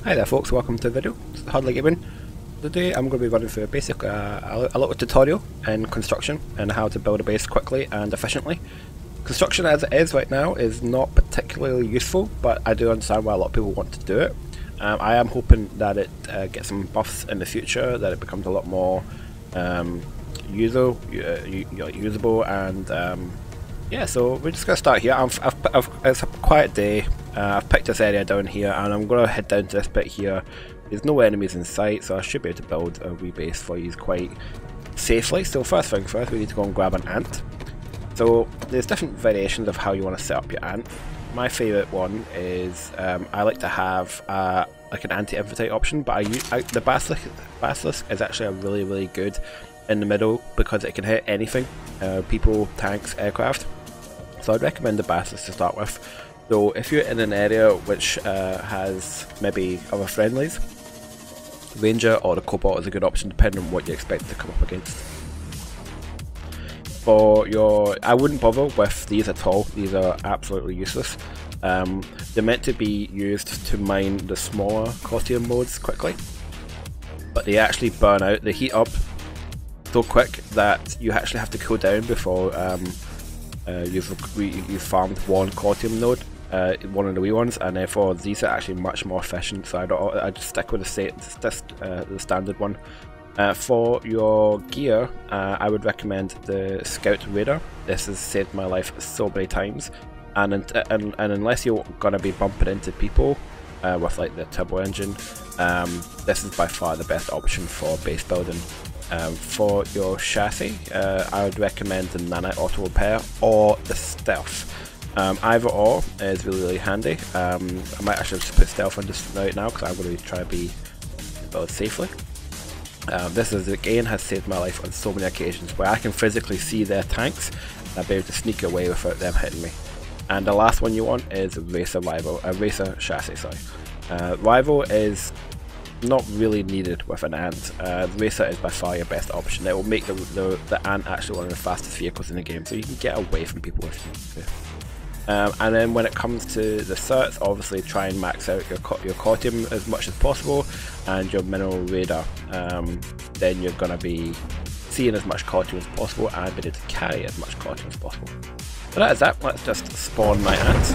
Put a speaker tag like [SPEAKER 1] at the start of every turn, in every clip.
[SPEAKER 1] Hi there folks, welcome to the video. It's Hardly Gaming. Today I'm going to be running through a basic, a little tutorial in construction and how to build a base quickly and efficiently. Construction as it is right now is not particularly useful, but I do understand why a lot of people want to do it. I am hoping that it gets some buffs in the future, that it becomes a lot more usable and yeah, so we're just going to start here. It's a quiet day. I've picked this area down here and I'm going to head down to this bit here. There's no enemies in sight, so I should be able to build a wee base for you quite safely. So first thing first, we need to go and grab an ant. So there's different variations of how you want to set up your ant. My favourite one is I like to have like an anti-infiltrate option, but the basilisk is actually a really good in the middle because it can hit anything, people, tanks, aircraft. So I'd recommend the basilisk to start with. So if you're in an area which has maybe other friendlies, Ranger or the Cobalt is a good option depending on what you expect to come up against. For your, I wouldn't bother with these at all. These are absolutely useless. They're meant to be used to mine the smaller costume modes quickly, but they actually burn out. They heat up so quick that you actually have to cool down before you've farmed one costume node, one of the wee ones, and therefore these are actually much more efficient. So I just stick with the standard one. For your gear, I would recommend the Scout Raider. This has saved my life so many times, and unless you're gonna be bumping into people with like the turbo engine, this is by far the best option for base building. For your chassis, I would recommend the Nanite Auto Repair or the Stealth. Either or is really handy. I might actually just put Stealth on just right now because I'm going to try to build safely. This is again has saved my life on so many occasions where I can physically see their tanks and I'll be able to sneak away without them hitting me. And the last one you want is Racer Chassis. Sorry, Rival is not really needed with an ant. Racer is by far your best option. It will make the ant actually one of the fastest vehicles in the game, so you can get away from people with you. And then when it comes to the certs, obviously try and max out your costume as much as possible and your mineral radar. Then you're going to be seeing as much costume as possible and be able to carry as much costume as possible. So that is that. Let's just spawn my ants.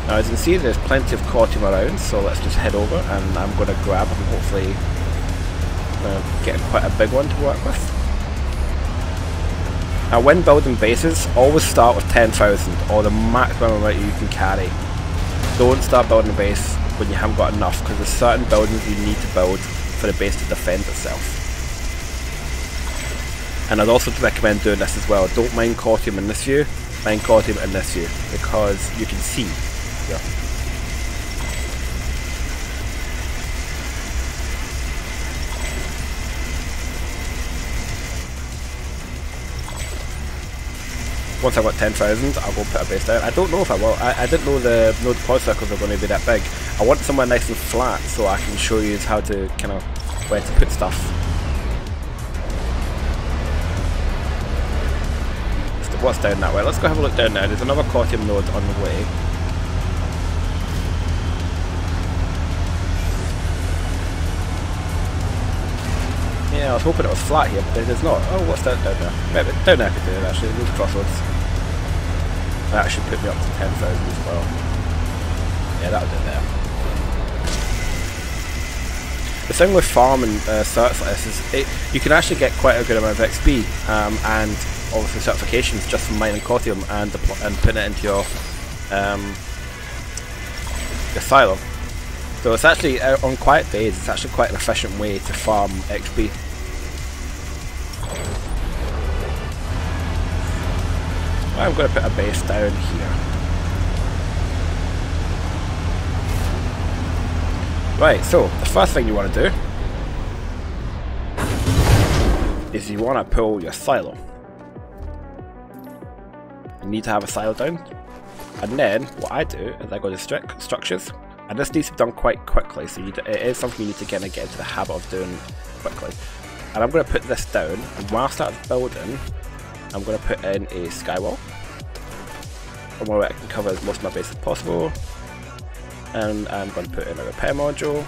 [SPEAKER 1] Now as you can see, there's plenty of costume around, so let's just head over and I'm going to grab and hopefully get quite a big one to work with. Now when building bases, always start with 10,000 or the maximum amount you can carry. Don't start building a base when you haven't got enough, because there's certain buildings you need to build for the base to defend itself. And I'd also recommend doing this as well. Don't mine costume in this view, mine costume in this view, because you can see. Yeah. Once I've got 10,000, I'll go put a base down. I don't know if I will. I didn't know the node quad circles are going to be that big. I want somewhere nice and flat so I can show you how to kind of where to put stuff. What's down that way? Let's go have a look down there. There's another costume node on the way. Yeah, I was hoping it was flat here, but it is not. Oh, what's that down there? Maybe down there I could do it actually. Those crossroads. That should put me up to 10,000 as well. Yeah, that'll do there. The thing with farm and certs like this is you can actually get quite a good amount of XP and obviously certifications just from mining costume and putting it into your silo. So it's actually, on quiet days, it's actually quite an efficient way to farm XP. I'm going to put a base down here. Right, so the first thing you want to do is you want to pull your silo. You need to have a silo down. And then what I do is I go to structures. And this needs to be done quite quickly, so it is something you need to get into the habit of doing quickly. And I'm going to put this down, and while I start building, I'm going to put in a skywall. Somewhere where I can cover as most of my base as possible. And I'm going to put in a repair module.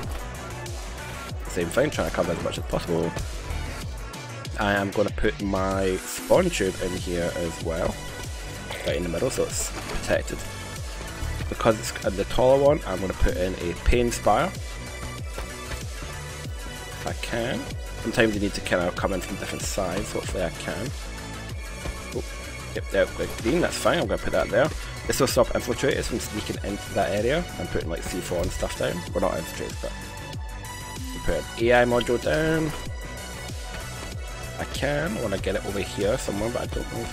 [SPEAKER 1] Same thing, trying to cover as much as possible. I am going to put my spawn tube in here as well, right in the middle, so it's protected. Because it's the taller one, I'm going to put in a pain spire. If I can. Sometimes you need to kind of come in from different sides, hopefully I can. Oh, yep, there, green, that's fine, I'm going to put that there. This will stop infiltrators from sneaking into that area. I'm putting like C4 and stuff down. Well, not infiltrators, but put an AI module down. I can want to get it over here somewhere, but I don't know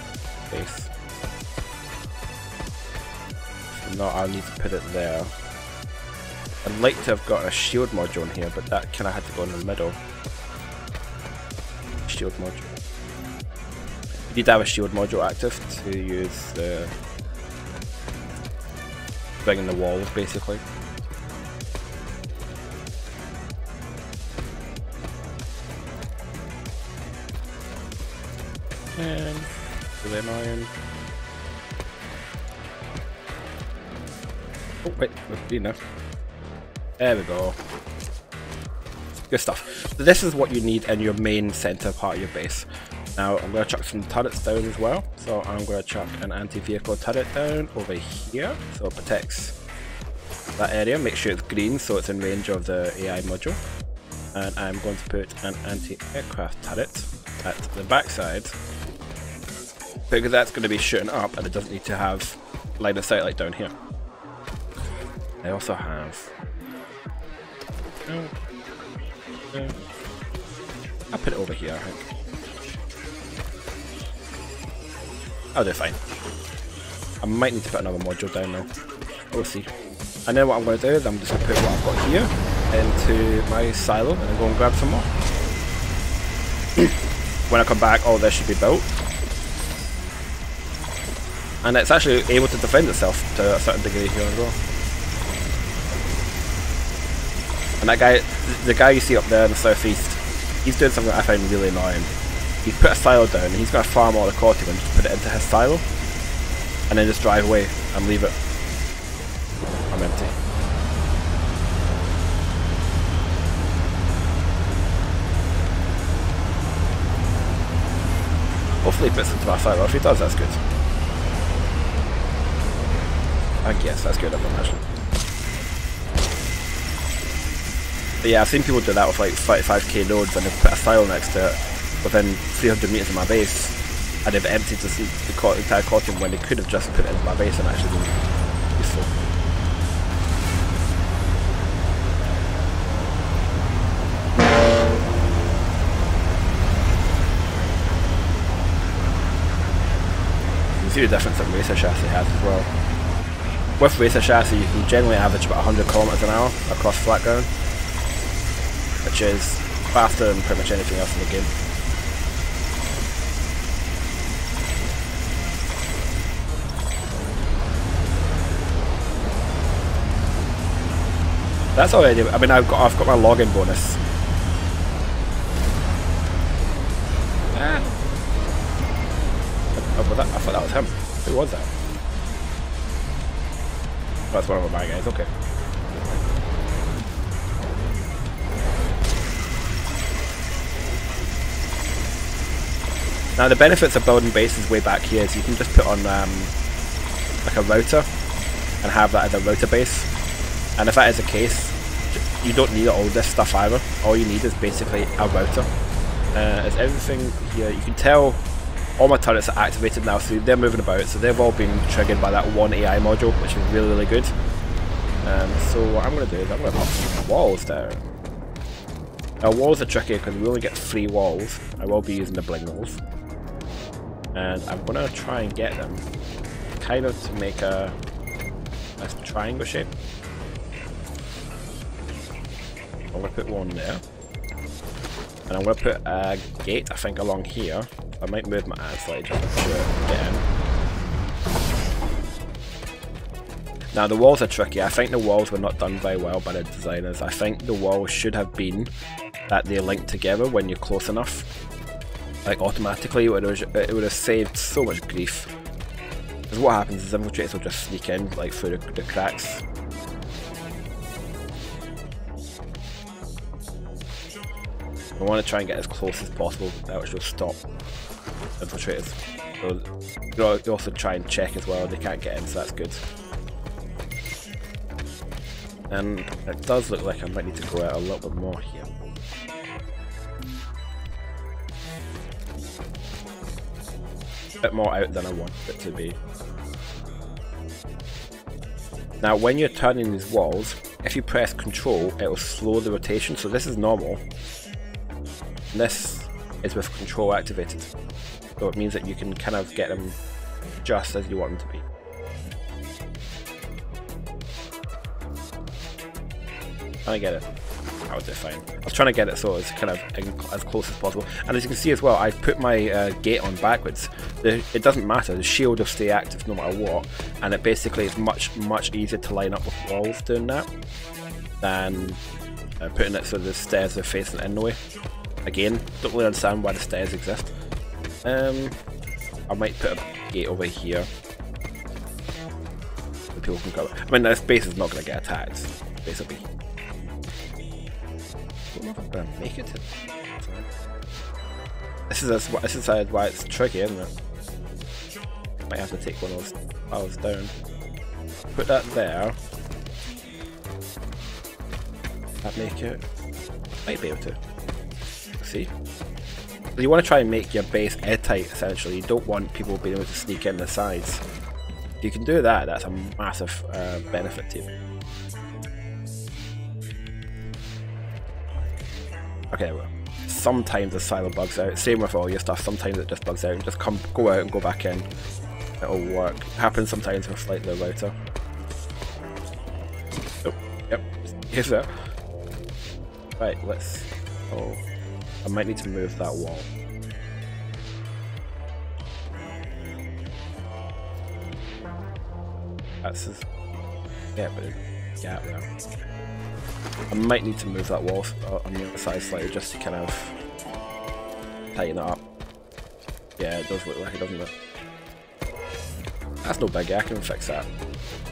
[SPEAKER 1] space. If not, I'll need to put it there. I'd like to have got a shield module in here, but that kind of had to go in the middle. Shield module. You need to have a shield module active to use the bringing the walls, basically. And really annoying. Oh wait, enough. There we go. Good stuff. So this is what you need in your main center part of your base. Now I'm going to chuck some turrets down as well. So I'm going to chuck an anti-vehicle turret down over here, so it protects that area. Make sure it's green so it's in range of the AI module. And I'm going to put an anti-aircraft turret at the backside, because that's going to be shooting up and it doesn't need to have line of sight like down here. I also have... I'll put it over here, I think. I'll do fine. I might need to put another module down now. We'll see. And then what I'm going to do is I'm just going to put what I've got here into my silo and then go and grab some more. When I come back, all this should be built. And it's actually able to defend itself to a certain degree here as well. And that guy, the guy you see up there in the southeast, he's doing something that I find really annoying. He's put a silo down and he's going to farm all the cortium and just put it into his silo. And then just drive away and leave it. I'm empty. Hopefully he puts it into our silo. If he does, that's good. I guess that's good, actually. But yeah, I've seen people do that with like 35k nodes and they've put a silo next to it within 300 meters of my base, and they've emptied the entire cortium when they could have just put it into my base and actually been useful. You can see the difference that Racer Chassis has as well. With Racer Chassis you can generally average about 100 km an hour across flat ground, which is faster than pretty much anything else in the game. That's already, I mean I've got my login bonus. Ah. Oh, well I thought that was him. Who was that? Oh, that's one of my guys, okay. Now the benefits of building bases way back here is you can just put on like a router and have that as a router base. And if that is the case, you don't need all this stuff either. All you need is basically a router. It's everything here. You can tell all my turrets are activated now, so they're moving about. So they've all been triggered by that one AI module, which is really, really good. So what I'm going to do is I'm going to pop some walls down. Now walls are tricky because we only get 3 walls. I will be using the bling walls. And I'm going to try and get them kind of to make a triangle shape. I'm going to put one there. And I'm going to put a gate, I think, along here. I might move my ass slightly just to get in. Now the walls are tricky. I think the walls were not done very well by the designers. I think the walls should have been that they link together when you're close enough. Like automatically, it would have saved so much grief. Because what happens is infiltrators will just sneak in like through the cracks. We want to try and get as close as possible, which will stop infiltrators. So you also try and check as well, they can't get in, so that's good. And it does look like I might need to go out a little bit more here. A bit more out than I want it to be. Now when you're turning these walls, if you press Control, it will slow the rotation, so this is normal. And this is with Control activated. So it means that you can kind of get them just as you want them to be. I get it. I would do fine. I was trying to get it so it's kind of as close as possible. And as you can see as well, I put my gate on backwards. It doesn't matter, the shield will stay active no matter what, and it basically is much easier to line up with walls doing that than putting it so the stairs are facing in the way. Again, don't really understand why the stairs exist. I might put a gate over here so people can go. I mean, this base is not going to get attacked, basically. I don't know if I'm going to make it. This is why it's tricky, isn't it? Might have to take one of those tiles down. Put that there. That make it. Might be able to. See? You want to try and make your base airtight, essentially. You don't want people being able to sneak in the sides. If you can do that, that's a massive benefit to you. Okay, well, sometimes the silo bugs out. Same with all your stuff. Sometimes it just bugs out and just go out and go back in. It'll work. It happens sometimes with like the router. Oh, yep. Here's that. Right, let's. Oh, I might need to move that wall. That's his. Yeah, but there's a gap there. I might need to move that wall on the other side slightly just to kind of tighten it up. Yeah, it does look like it, doesn't it? That's no biggie, I can fix that.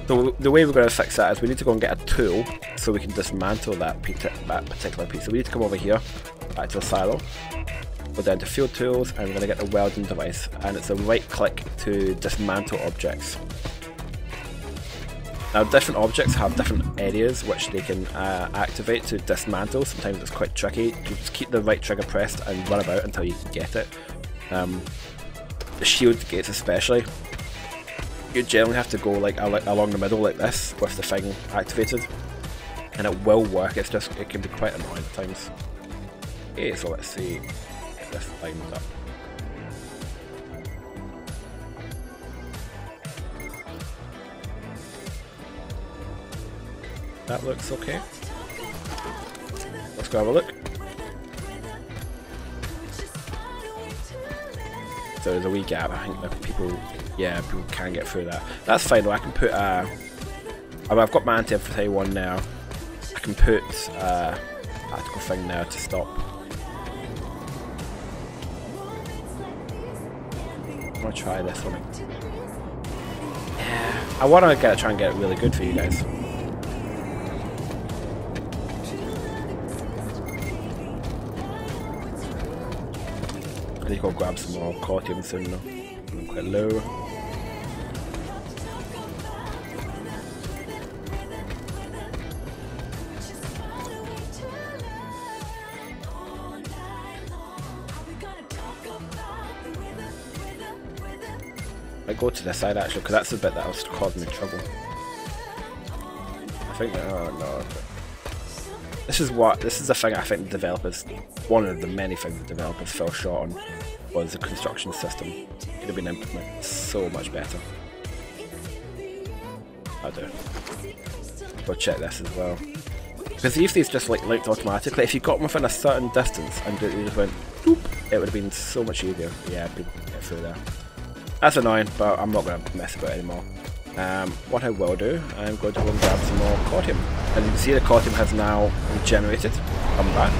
[SPEAKER 1] So the way we're going to fix that is we need to go and get a tool so we can dismantle that particular piece. So we need to come over here, back to the silo, go down to field tools, and we're going to get the welding device. And it's a right click to dismantle objects. Now different objects have different areas which they can activate to dismantle. Sometimes it's quite tricky. You just keep the right trigger pressed and run about until you can get it. The shield gates especially, you generally have to go like along the middle like this with the thing activated, and it will work. It's just, it can be quite annoying at times. Okay, so let's see if this lines up. That looks okay. Let's go have a look. So there's a wee gap. I think that people can get through that. That's fine though. I can put I've got my anti-infiltrate one now. I can put a tactical thing there to stop. I'm gonna try this one. Yeah, I want to try and get it really good for you guys. I need to go grab some more cortium soon though. I'm quite low. I go to this side actually because that's the bit that was causing me trouble. I think that, oh no. This is the thing I think the developers, one of the many things the developers fell short on, was the construction system. It could have been implemented so much better. I do. Go check this as well. Because if these just like linked automatically, if you got them within a certain distance and you just went boop, it would have been so much easier. Yeah, people can get through there. That's annoying, but I'm not going to mess about it anymore. What I will do, I'm going to go and grab some more cortium. As you can see, the cortium has now regenerated. Come back.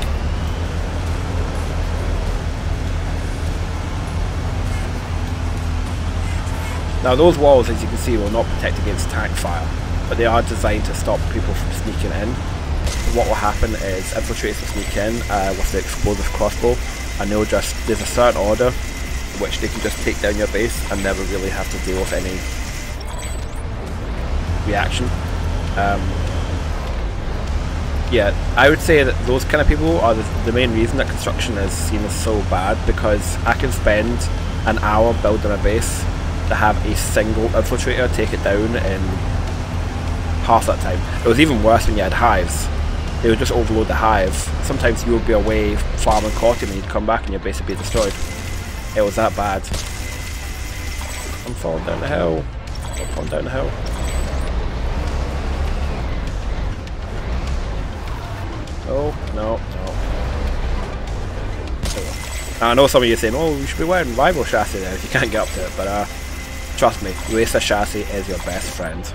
[SPEAKER 1] Now those walls, as you can see, will not protect against tank fire, but they are designed to stop people from sneaking in. what will happen is infiltrators will sneak in with the explosive crossbow, and they'll just, there's a certain order which they can just take down your base and never really have to deal with any reaction. Yeah, I would say that those kind of people are the main reason that construction is seen as so bad, because I can spend an hour building a base to have a single infiltrator take it down in half that time. It was even worse when you had hives. They would just overload the hive. Sometimes you would be away farming cotton and you'd come back and your base would be destroyed. It was that bad. I'm falling down the hill. I'm falling down the hill. Oh, no. I know some of you are saying, oh, you should be wearing rival chassis then if you can't get up to it, but trust me, racer chassis is your best friend.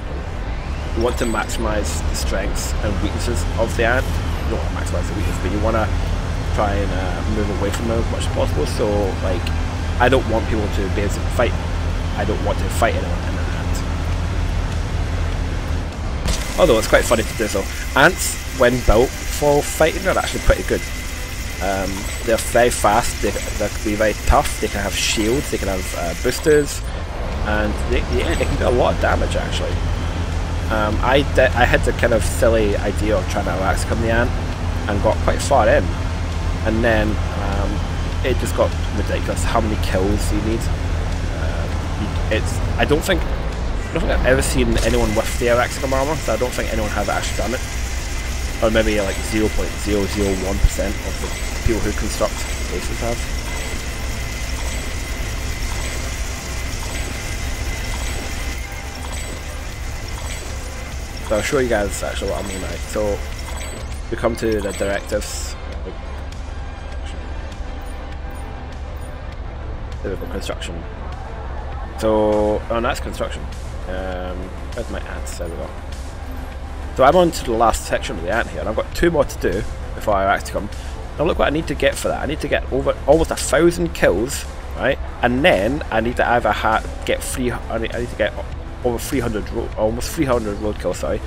[SPEAKER 1] You want to maximise the strengths and weaknesses of the ant. You don't want to maximise the weakness, but you want to try and move away from them as much as possible. So, like, I don't want people to be able to fight. I don't want to fight anyone in an ant. Although it's quite funny to do so. Ants, when built for fighting, are actually pretty good. They're very fast, they can be very tough, they can have shields, they can have boosters, and they can do a lot of damage actually. I had the kind of silly idea of trying to Araxicum the ant and got quite far in, and then it just got ridiculous how many kills you need. I don't think I've ever seen anyone with the Araxicum armor, so I don't think anyone has actually done it. Or maybe like 0.001% of the people who construct bases have. So I'll show you guys actually what I mean, right? So we come to the directives. There we go, construction. So, oh, that's construction. Where's my ants? There we go. So I'm on to the last section of the ant here, and I've got 2 more to do before I actually come. Now look what I need to get for that. I need to get over almost 1,000 kills, right? And then I need to either get I need to get over 300, almost 300 road kills, sorry,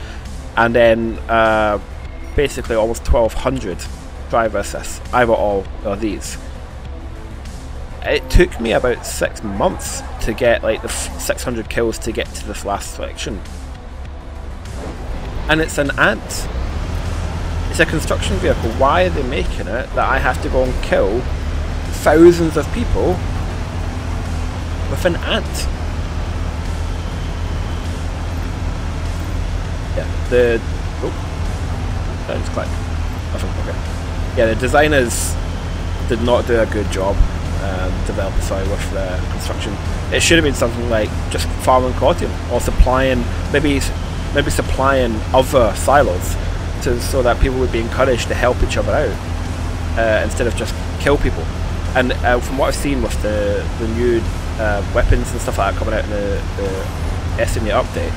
[SPEAKER 1] and then basically almost 1,200 driver assists, either all or these. It took me about 6 months to get like the 600 kills to get to this last section. And it's an ant. It's a construction vehicle. Why are they making it that I have to go and kill thousands of people with an ant? Yeah, that just clicked. Okay. Yeah, the designers did not do a good job developing with the construction. It should have been something like just farming cotton or supplying maybe supplying other silos so that people would be encouraged to help each other out instead of just kill people. And from what I've seen with the new weapons and stuff like that coming out in the Estimate update,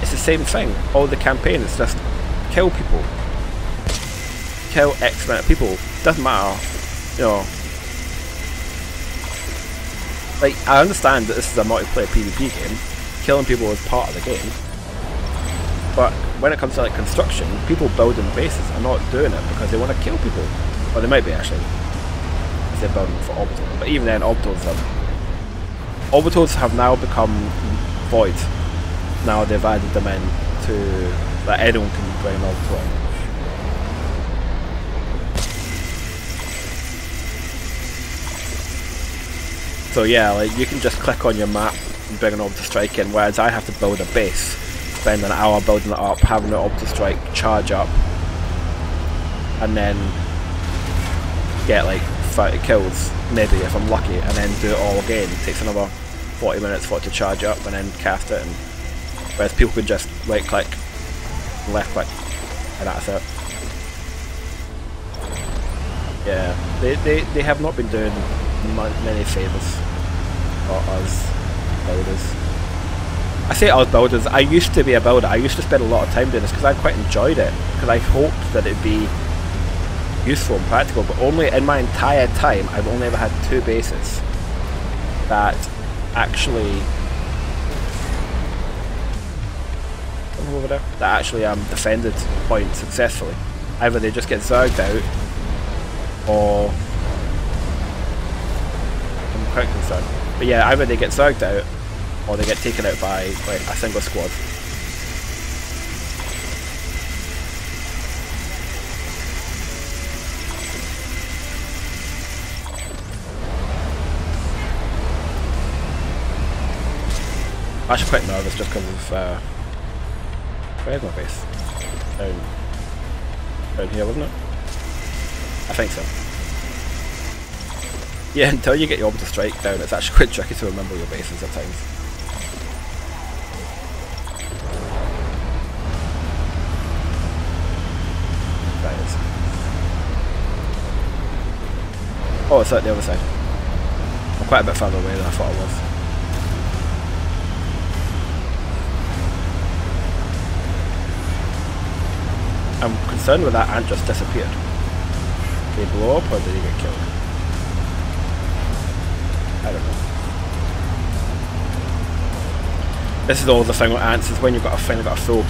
[SPEAKER 1] it's the same thing. All the campaign is just kill people. Kill X amount of people. Doesn't matter, you know. Like, I understand that this is a multiplayer PvP game. Killing people is part of the game. But when it comes to like construction, people building bases are not doing it because they want to kill people. Or they might be actually, if they're building for orbitals. But even then, orbitals have now become void. Now they've added them in to that anyone can bring an orbital in. So yeah, like you can just click on your map and bring an orbital strike in, whereas I have to build a base. Spend an hour building it up, having an orbital strike charge up, and then get like 30 kills, maybe if I'm lucky, and then do it all again. It takes another 40 minutes for it to charge up and then cast it, and whereas people could just right click, left click, and that's it. Yeah, they have not been doing many favours for us builders. I say us builders, I used to be a builder. I used to spend a lot of time doing this because I quite enjoyed it, because I hoped that it'd be useful and practical, but only in my entire time I've only ever had 2 bases that actually over there, that actually defended point successfully. either they just get zerged out, or I'm quite concerned. But yeah, either they get zerged out, or they get taken out by like a single squad. I'm actually quite nervous just because of where's my base? Down here, wasn't it? I think so. Yeah, until you get your orbital strike down, it's actually quite tricky to remember your bases at times. That is. Oh, it's at the other side. I'm quite a bit further away than I thought I was. I'm concerned with that ant just disappeared. Did they blow up or did he get killed? I don't know. This is always the thing with ants, is when you've got finally got a full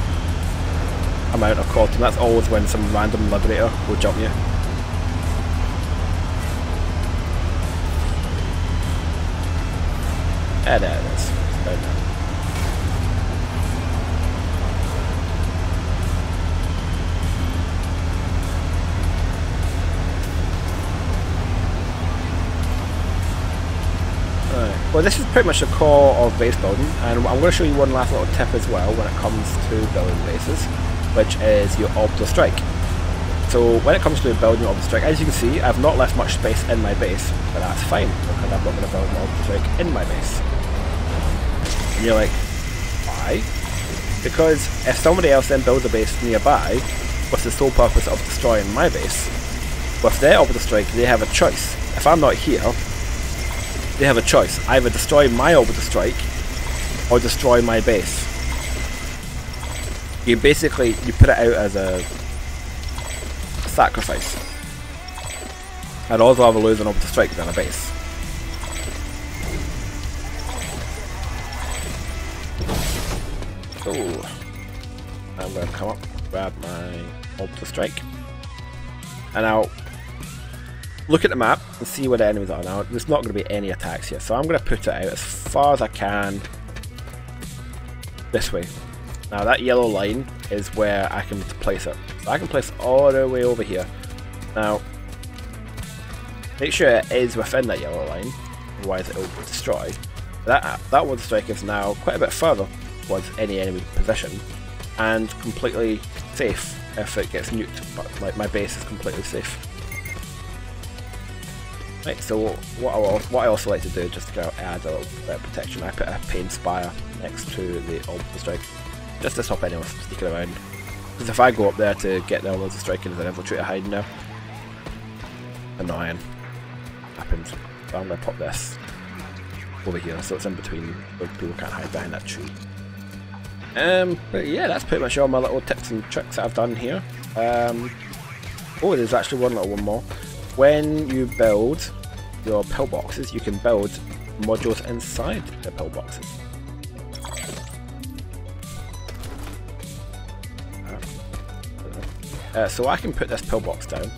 [SPEAKER 1] amount of quantum, that's always when some random liberator will jump you. There it is. Down there. Well, this is pretty much the core of base building, and I'm going to show you one last little tip as well when it comes to building bases, which is your orbital strike. So when it comes to building your orbital strike, as you can see, I've not left much space in my base, but that's fine, because I'm not going to build an orbital strike in my base. And you're like, why? Because if somebody else then builds a base nearby, with the sole purpose of destroying my base, with their orbital strike, they have a choice. If I'm not here, they have a choice, either destroy my orbital strike or destroy my base. You basically, you put it out as a sacrifice. I'd always rather lose an orbital strike than a base. Oh, I'm going to come up, grab my orbital strike, and I'll look at the map and see where the enemies are. Now, there's not going to be any attacks here, so I'm going to put it out as far as I can this way. Now, that yellow line is where I can place it. So I can place it all the way over here. Now, make sure it is within that yellow line, otherwise it will destroy. That water strike is now quite a bit further towards any enemy position, and completely safe if it gets nuked, but like my base is completely safe. Right, so what I also like to do, just to add a little bit of protection, I put a pain spire next to the orbital strike, just to stop anyone from sneaking around. Because if I go up there to get the orbital strike and there's an infiltrator hiding there, annoying happens. So I'm going to pop this over here, so it's in between, so people can't hide behind that tree. But yeah, that's pretty much all my little tips and tricks that I've done here. Oh, there's actually one more. When you build your pillboxes, you can build modules inside the pillboxes. So I can put this pillbox down.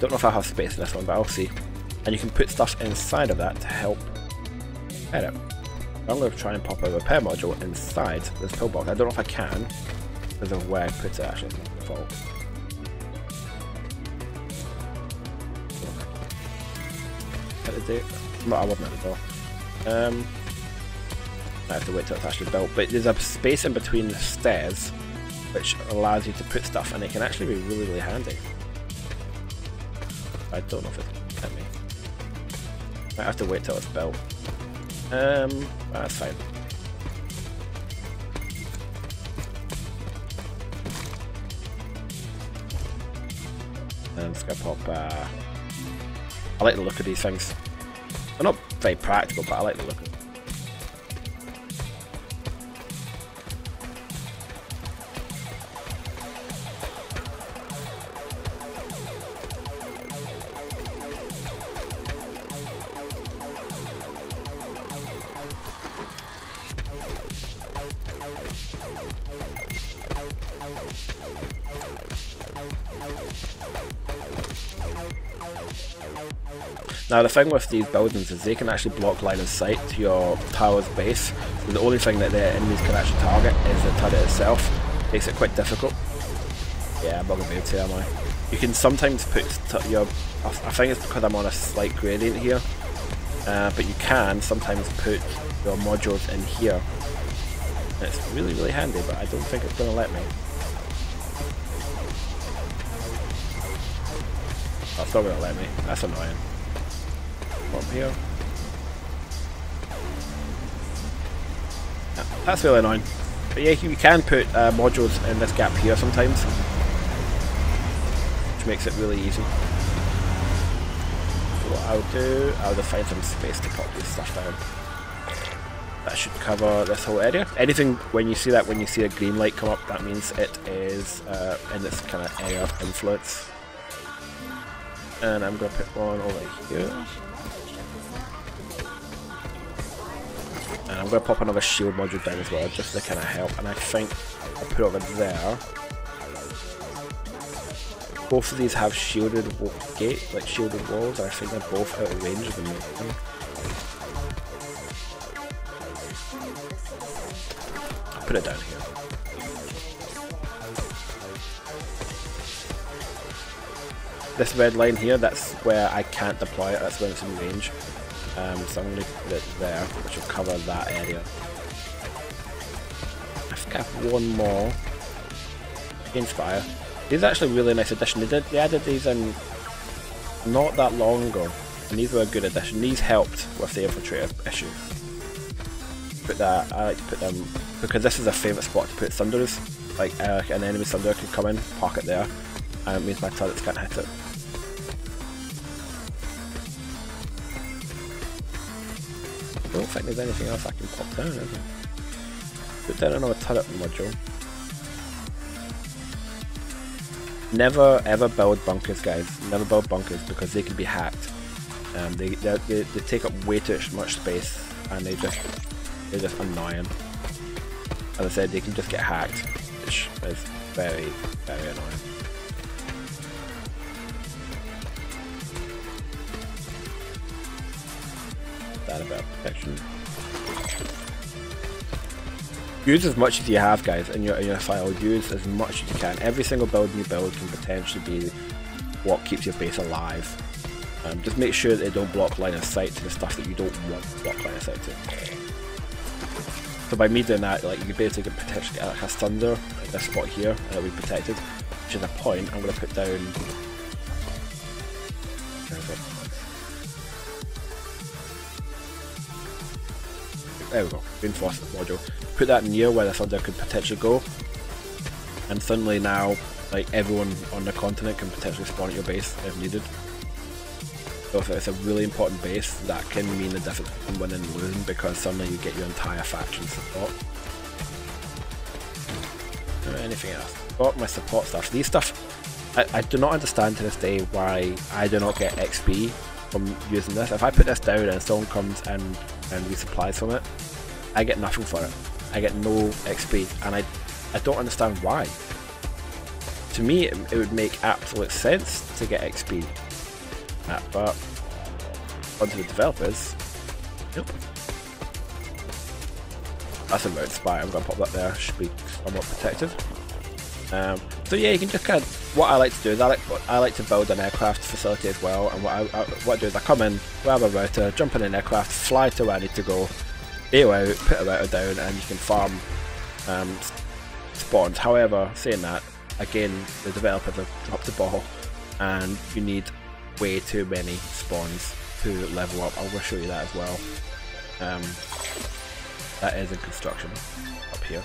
[SPEAKER 1] Don't know if I have space in this one, but I'll see. And you can put stuff inside of that to help edit. I'm going to try and pop a repair module inside this pillbox. I don't know if I can, because of where I put it actually. Default. At the date? No, I wasn't at the door. I have to wait till it's actually built. But there's a space in between the stairs which allows you to put stuff, and it can actually be really, really handy. I don't know if it's let me. Might have to wait till it's built. That's fine. And I'm just gonna pop. I like the look of these things. They're not very practical, but I like the look of them. Now the thing with these buildings is they can actually block line of sight to your tower's base, so the only thing that the enemies can actually target is the turret itself. Makes it quite difficult. Yeah, I'm not going to be able to, am I? You can sometimes put your... I think it's because I'm on a slight gradient here, but you can sometimes put your modules in here. And it's really, really handy, but I don't think it's going to let me. Oh, it's not going to let me. That's annoying. Up here. Yeah, that's really annoying. But yeah, you can put modules in this gap here sometimes, which makes it really easy. So what I'll just find some space to pop this stuff down. That should cover this whole area. Anything when you see a green light come up, that means it is in this kind of area of influence. And I'm going to put one over here. And I'm going to pop another shield module down as well, just to kind of help. And I think I'll put it over there. Both of these have shielded shielded walls. I think they're both out of range of the main thing. I'll put it down here. This red line here, that's where I can't deploy it, that's when it's in range. So I'm going to put it there, which will cover that area. I think I have one more. Inspire. These are actually a really nice addition. They added these in not that long ago, and these were a good addition. These helped with the infiltrator issue. Put that, I like to put them, because this is a favourite spot to put thunders. Like an enemy thunder can come in, park it there, and it means my turrets can't hit it. I don't think there's anything else I can pop down, is there? Put down another turret module. Never ever build bunkers, guys. Never build bunkers because they can be hacked. They take up way too much space, and they're just annoying. As I said, they can just get hacked, which is very, very annoying. That about protection. Use as much as you have, guys, in your file. Use as much as you can. Every single build you build can potentially be what keeps your base alive. Just make sure that they don't block line of sight to the stuff that you don't want to block line of sight to. So by me doing that, like, you could basically potentially get like a thunder at this spot here, and it'll be protected. Which is a point I'm going to put down. There we go, reinforcement module. Put that near where the thunder could potentially go, and suddenly now, like, everyone on the continent can potentially spawn at your base if needed. So if it's a really important base, that can mean the difference between winning and losing, because suddenly you get your entire faction support. Anything else? Got my support stuff. These stuff, I do not understand to this day why I do not get XP from using this. If I put this down and someone comes and resupplies from it, I get nothing for it. I get no XP, and I don't understand why. To me, it would make absolute sense to get XP, but onto the developers, nope. That's a road spy. I'm going to pop that there. Should be somewhat protected. So yeah, you can just kind of, what I like to do is I like to build an aircraft facility as well, and what I do is I come in, grab a router, jump in an aircraft, fly to where I need to go, AO out, put a router down, and you can farm spawns. However, saying that, again, the developers have dropped the ball, and you need way too many spawns to level up. I'll show you that as well. That is in construction up here.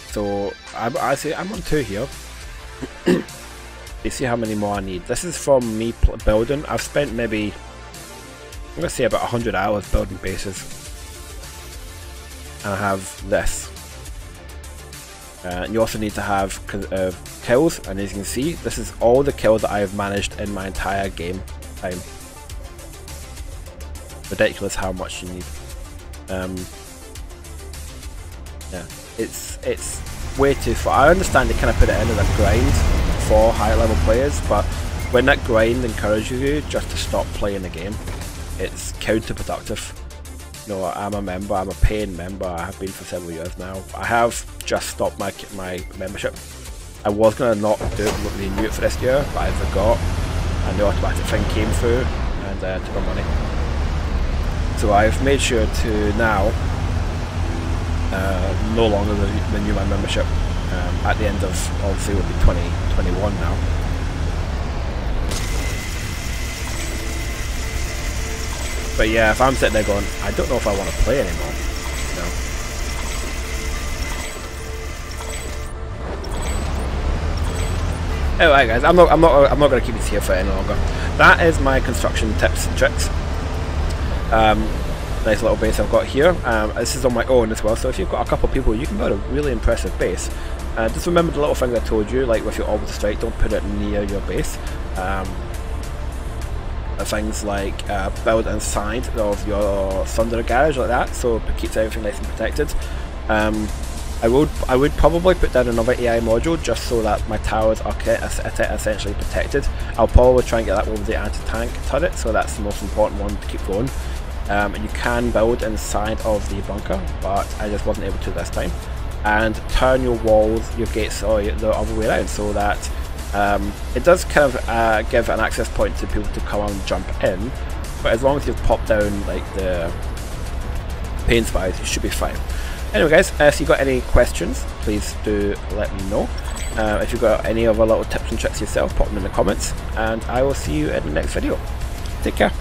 [SPEAKER 1] So I say I'm on 2 here. You see how many more I need. This is from me building. I've spent maybe, I'm going to say about 100 hours building bases. And I have this. And you also need to have kills, and as you can see, this is all the kills that I have managed in my entire game time. Ridiculous how much you need. Yeah, it's way too far. I understand they kind of put it in as a grind for higher level players, but when that grind encourages you just to stop playing the game, it's counterproductive. You know, I'm a member, I'm a paying member, I have been for several years now. I have just stopped my membership. I was going to not do it, renew it for this year, but I forgot, and the automatic thing came through and took my money. So I've made sure to now no longer renew my membership at the end of, obviously it will be 2021 now. But yeah, if I'm sitting there going, I don't know if I want to play anymore, you know. Alright guys, I'm not going to keep this here for any longer. That is my construction tips and tricks. Nice little base I've got here. This is on my own as well, so if you've got a couple of people, you can build a really impressive base. Just remember the little things I told you, like with your orbital strike, don't put it near your base. Things like build inside of your thunder garage like that, so it keeps everything nice and protected. I would probably put down another AI module just so that my towers are essentially protected. I'll probably try and get that over the anti-tank turret, so that's the most important one to keep going. And you can build inside of the bunker, but I just wasn't able to this time. And turn your walls, your gates, or the other way around, so that it does kind of give an access point to people to come and jump in, but as long as you've popped down like the paint spies, you should be fine. Anyway guys, if you've got any questions, please do let me know. If you've got any other little tips and tricks yourself, pop them in the comments, and I will see you in the next video. Take care.